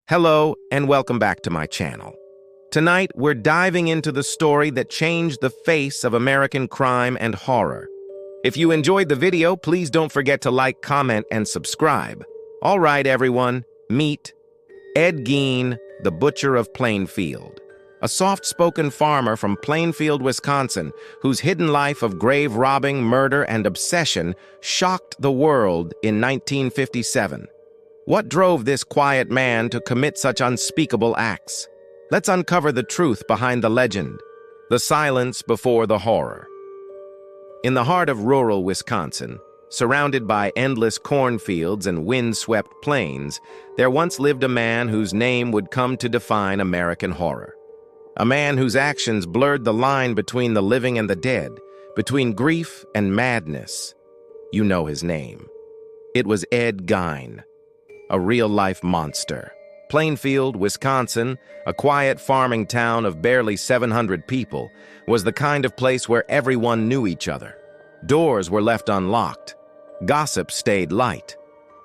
Hello, and welcome back to my channel. Tonight, we're diving into the story that changed the face of American crime and horror. If you enjoyed the video, please don't forget to like, comment, and subscribe. All right, everyone, meet Ed Gein, the Butcher of Plainfield, a soft-spoken farmer from Plainfield, Wisconsin, whose hidden life of grave robbing, murder, and obsession shocked the world in 1957. What drove this quiet man to commit such unspeakable acts? Let's uncover the truth behind the legend, the silence before the horror. In the heart of rural Wisconsin, surrounded by endless cornfields and wind-swept plains, there once lived a man whose name would come to define American horror. A man whose actions blurred the line between the living and the dead, between grief and madness. You know his name. It was Ed Gein. A real-life monster. Plainfield, Wisconsin, a quiet farming town of barely 700 people, was the kind of place where everyone knew each other. Doors were left unlocked. Gossip stayed light.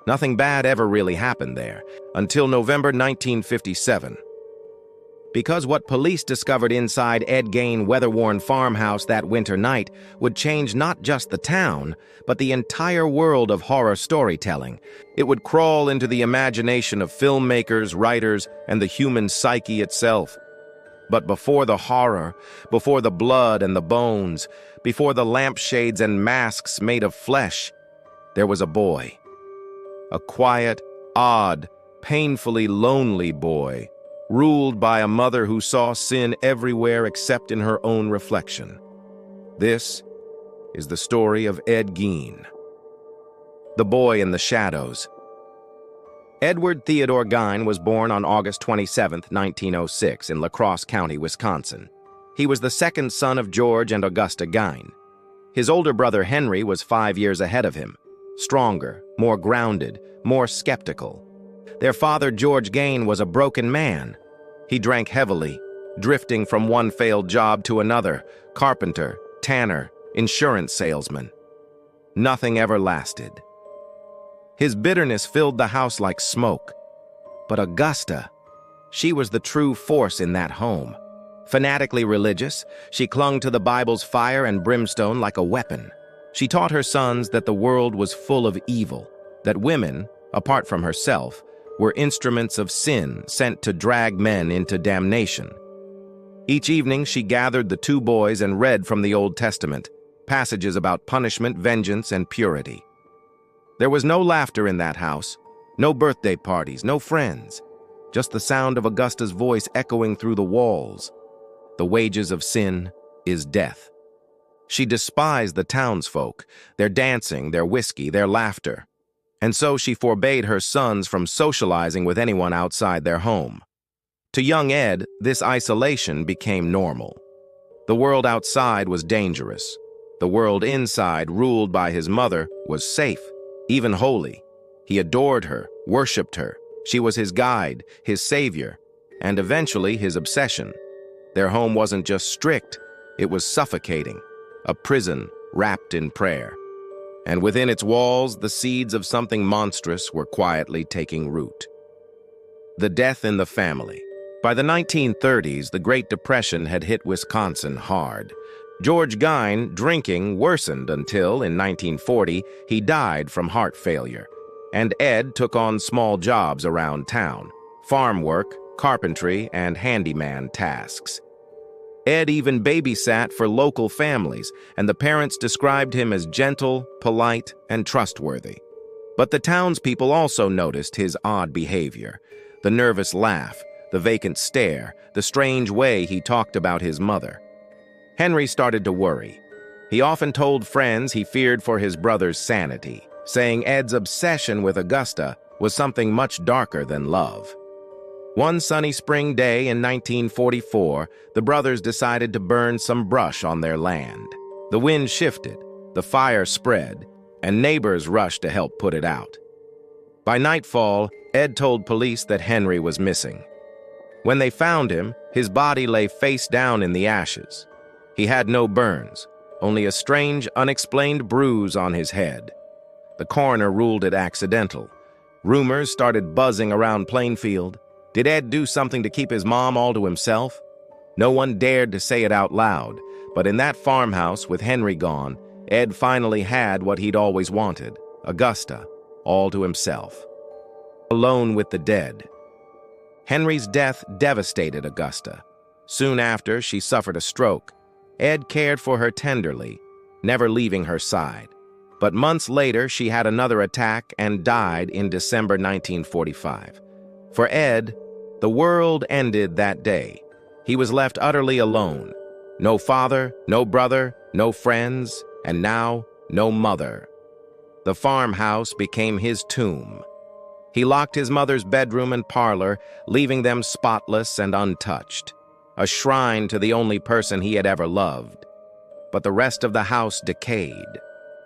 Nothing bad ever really happened there, until November 1957. Because what police discovered inside Ed Gein weather-worn farmhouse that winter night would change not just the town, but the entire world of horror storytelling. It would crawl into the imagination of filmmakers, writers, and the human psyche itself. But before the horror, before the blood and the bones, before the lampshades and masks made of flesh, there was a boy. A quiet, odd, painfully lonely boy, ruled by a mother who saw sin everywhere except in her own reflection. This is the story of Ed Gein, the boy in the shadows. Edward Theodore Gein was born on August 27, 1906, in La Crosse County, Wisconsin. He was the second son of George and Augusta Gein. His older brother Henry was 5 years ahead of him, stronger, more grounded, more skeptical. Their father, George Gein, was a broken man. He drank heavily, drifting from one failed job to another, carpenter, tanner, insurance salesman. Nothing ever lasted. His bitterness filled the house like smoke. But Augusta, she was the true force in that home. Fanatically religious, she clung to the Bible's fire and brimstone like a weapon. She taught her sons that the world was full of evil, that women, apart from herself, were instruments of sin sent to drag men into damnation. Each evening she gathered the two boys and read from the Old Testament, passages about punishment, vengeance, and purity. There was no laughter in that house, no birthday parties, no friends, just the sound of Augusta's voice echoing through the walls. The wages of sin is death. She despised the townsfolk, their dancing, their whiskey, their laughter. And so she forbade her sons from socializing with anyone outside their home. To young Ed, this isolation became normal. The world outside was dangerous. The world inside, ruled by his mother, was safe, even holy. He adored her, worshipped her. She was his guide, his savior, and eventually his obsession. Their home wasn't just strict, it was suffocating, a prison wrapped in prayer. And within its walls, the seeds of something monstrous were quietly taking root. The death in the family. By the 1930s, the Great Depression had hit Wisconsin hard. George Gein, drinking, worsened until, in 1940, he died from heart failure. And Ed took on small jobs around town, farm work, carpentry, and handyman tasks. Ed even babysat for local families, and the parents described him as gentle, polite, and trustworthy. But the townspeople also noticed his odd behavior, the nervous laugh, the vacant stare, the strange way he talked about his mother. Henry started to worry. He often told friends he feared for his brother's sanity, saying Ed's obsession with Augusta was something much darker than love. One sunny spring day in 1944, the brothers decided to burn some brush on their land. The wind shifted, the fire spread, and neighbors rushed to help put it out. By nightfall, Ed told police that Henry was missing. When they found him, his body lay face down in the ashes. He had no burns, only a strange, unexplained bruise on his head. The coroner ruled it accidental. Rumors started buzzing around Plainfield. Did Ed do something to keep his mom all to himself? No one dared to say it out loud, but in that farmhouse with Henry gone, Ed finally had what he'd always wanted, Augusta, all to himself. Alone with the dead. Henry's death devastated Augusta. Soon after, she suffered a stroke. Ed cared for her tenderly, never leaving her side. But months later, she had another attack and died in December 1945. For Ed, the world ended that day. He was left utterly alone. No father, no brother, no friends, and now no mother. The farmhouse became his tomb. He locked his mother's bedroom and parlor, leaving them spotless and untouched, a shrine to the only person he had ever loved. But the rest of the house decayed.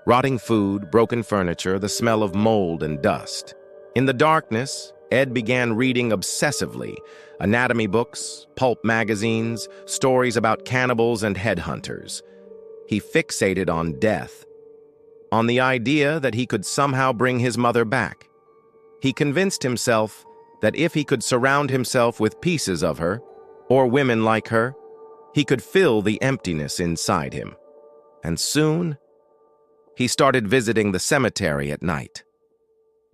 Rotting food, broken furniture, the smell of mold and dust. In the darkness, Ed began reading obsessively, anatomy books, pulp magazines, stories about cannibals and headhunters. He fixated on death, on the idea that he could somehow bring his mother back. He convinced himself that if he could surround himself with pieces of her, or women like her, he could fill the emptiness inside him. And soon, he started visiting the cemetery at night.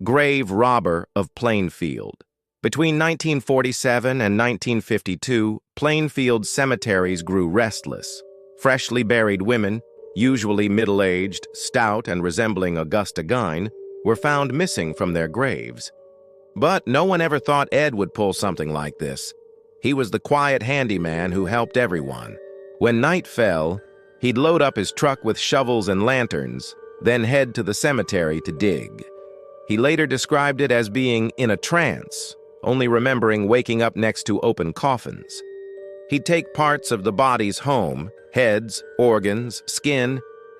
Grave robber of Plainfield. Between 1947 and 1952, Plainfield cemeteries grew restless. Freshly buried women, usually middle-aged, stout, and resembling Augusta Gein, were found missing from their graves. But no one ever thought Ed would pull something like this. He was the quiet handyman who helped everyone. When night fell, he'd load up his truck with shovels and lanterns, then head to the cemetery to dig. He later described it as being in a trance, only remembering waking up next to open coffins. He'd take parts of the bodies home, heads, organs, skin,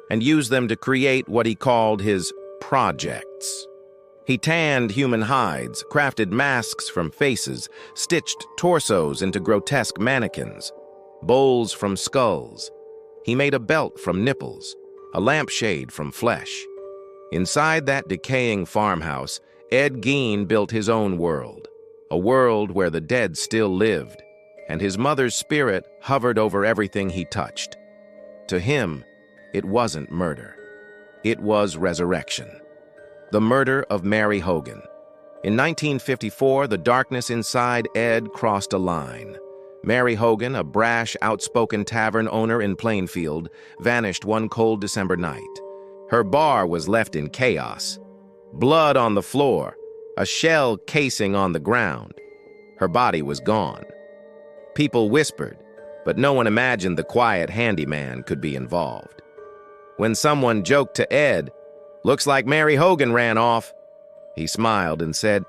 and use them to create what he called his projects. He tanned human hides, crafted masks from faces, stitched torsos into grotesque mannequins, bowls from skulls. He made a belt from nipples, a lampshade from flesh. Inside that decaying farmhouse, Ed Gein built his own world, a world where the dead still lived, and his mother's spirit hovered over everything he touched. To him, it wasn't murder. It was resurrection. The murder of Mary Hogan. In 1954, the darkness inside Ed crossed a line. Mary Hogan, a brash, outspoken tavern owner in Plainfield, vanished one cold December night. Her bar was left in chaos. Blood on the floor, a shell casing on the ground. Her body was gone. People whispered, but no one imagined the quiet handyman could be involved. When someone joked to Ed, "Looks like Mary Hogan ran off," he smiled and said,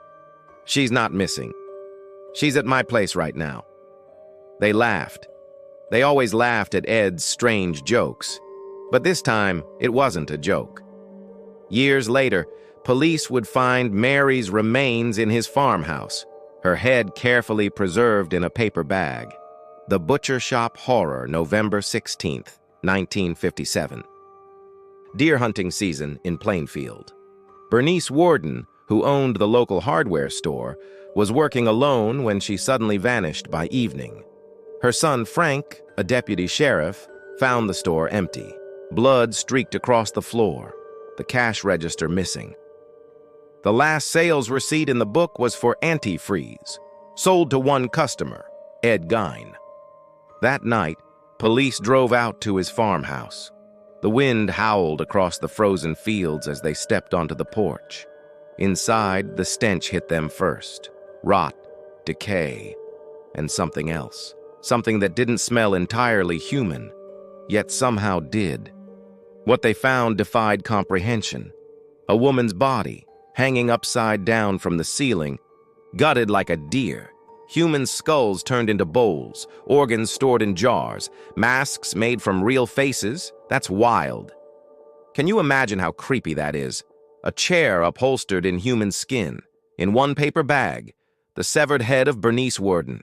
"She's not missing. She's at my place right now." They laughed. They always laughed at Ed's strange jokes. But this time, it wasn't a joke. Years later, police would find Mary's remains in his farmhouse, her head carefully preserved in a paper bag. The Butcher Shop Horror, November 16th, 1957. Deer hunting season in Plainfield. Bernice Warden, who owned the local hardware store, was working alone when she suddenly vanished by evening. Her son Frank, a deputy sheriff, found the store empty. Blood streaked across the floor, the cash register missing. The last sales receipt in the book was for antifreeze, sold to one customer, Ed Gein. That night, police drove out to his farmhouse. The wind howled across the frozen fields as they stepped onto the porch. Inside, the stench hit them first. Rot, decay, and something else. Something that didn't smell entirely human, yet somehow did. What they found defied comprehension. A woman's body, hanging upside down from the ceiling, gutted like a deer. Human skulls turned into bowls, organs stored in jars, masks made from real faces. That's wild. Can you imagine how creepy that is? A chair upholstered in human skin, in one paper bag, the severed head of Bernice Warden.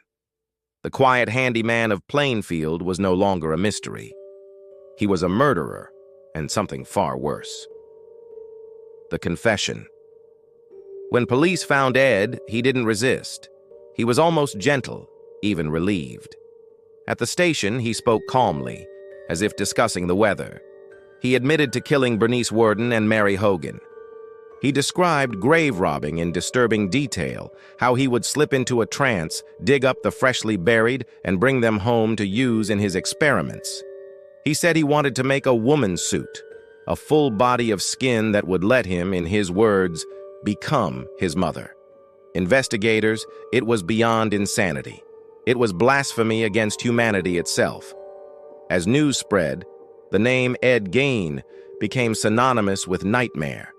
The quiet handyman of Plainfield was no longer a mystery. He was a murderer, and something far worse. The confession. When police found Ed, he didn't resist. He was almost gentle, even relieved. At the station, he spoke calmly, as if discussing the weather. He admitted to killing Bernice Worden and Mary Hogan. He described grave robbing in disturbing detail, how he would slip into a trance, dig up the freshly buried, and bring them home to use in his experiments. He said he wanted to make a woman's suit, a full body of skin that would let him, in his words, become his mother. Investigators, it was beyond insanity. It was blasphemy against humanity itself. As news spread, the name Ed Gein became synonymous with nightmare,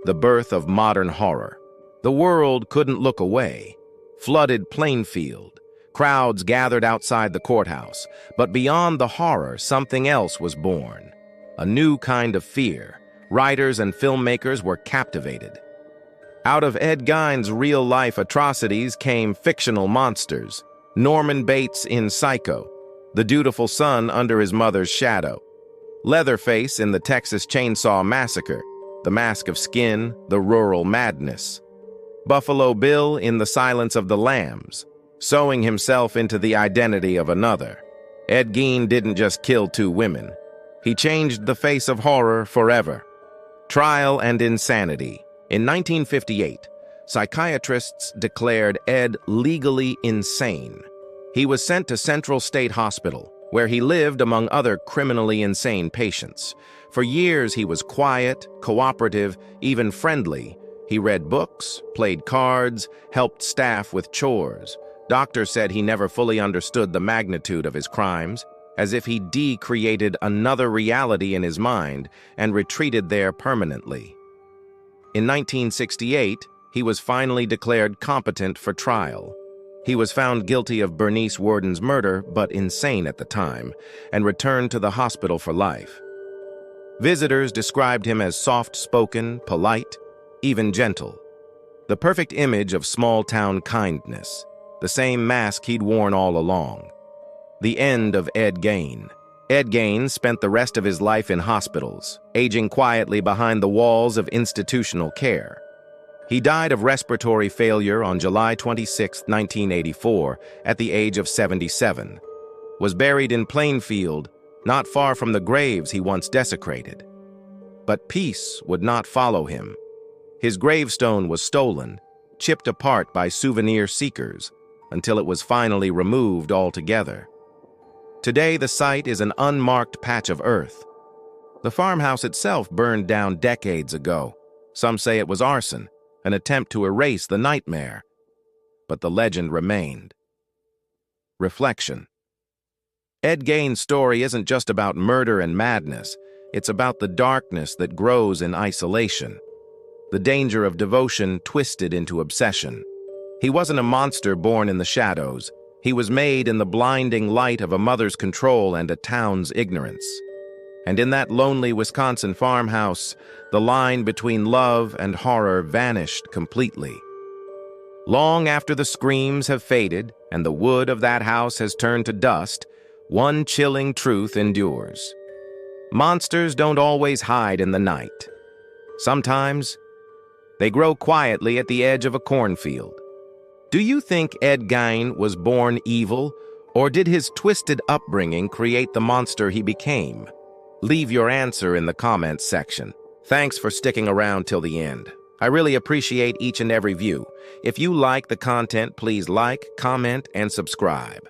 the birth of modern horror. The world couldn't look away. Flooded Plainfield. Crowds gathered outside the courthouse. But beyond the horror, something else was born. A new kind of fear. Writers and filmmakers were captivated. Out of Ed Gein's real-life atrocities came fictional monsters. Norman Bates in Psycho, the dutiful son under his mother's shadow. Leatherface in the Texas Chainsaw Massacre, the mask of skin, the rural madness. Buffalo Bill in The Silence of the Lambs, sewing himself into the identity of another. Ed Gein didn't just kill two women. He changed the face of horror forever. Trial and insanity. In 1958, psychiatrists declared Ed legally insane. He was sent to Central State Hospital, where he lived among other criminally insane patients. For years, he was quiet, cooperative, even friendly. He read books, played cards, helped staff with chores. Doctors said he never fully understood the magnitude of his crimes, as if he de-created another reality in his mind and retreated there permanently. In 1968, he was finally declared competent for trial. He was found guilty of Bernice Worden's murder, but insane at the time, and returned to the hospital for life. Visitors described him as soft-spoken, polite, even gentle. The perfect image of small-town kindness, the same mask he'd worn all along. The end of Ed Gein. Ed Gein spent the rest of his life in hospitals, aging quietly behind the walls of institutional care. He died of respiratory failure on July 26, 1984, at the age of 77. Was buried in Plainfield, not far from the graves he once desecrated. But peace would not follow him. His gravestone was stolen, chipped apart by souvenir seekers, until it was finally removed altogether. Today, the site is an unmarked patch of earth. The farmhouse itself burned down decades ago. Some say it was arson, an attempt to erase the nightmare. But the legend remained. Reflection. Ed Gein's story isn't just about murder and madness. It's about the darkness that grows in isolation. The danger of devotion twisted into obsession. He wasn't a monster born in the shadows. He was made in the blinding light of a mother's control and a town's ignorance. And in that lonely Wisconsin farmhouse, the line between love and horror vanished completely. Long after the screams have faded and the wood of that house has turned to dust, one chilling truth endures. Monsters don't always hide in the night. Sometimes, they grow quietly at the edge of a cornfield. Do you think Ed Gein was born evil, or did his twisted upbringing create the monster he became? Leave your answer in the comments section. Thanks for sticking around till the end. I really appreciate each and every view. If you like the content, please like, comment, and subscribe.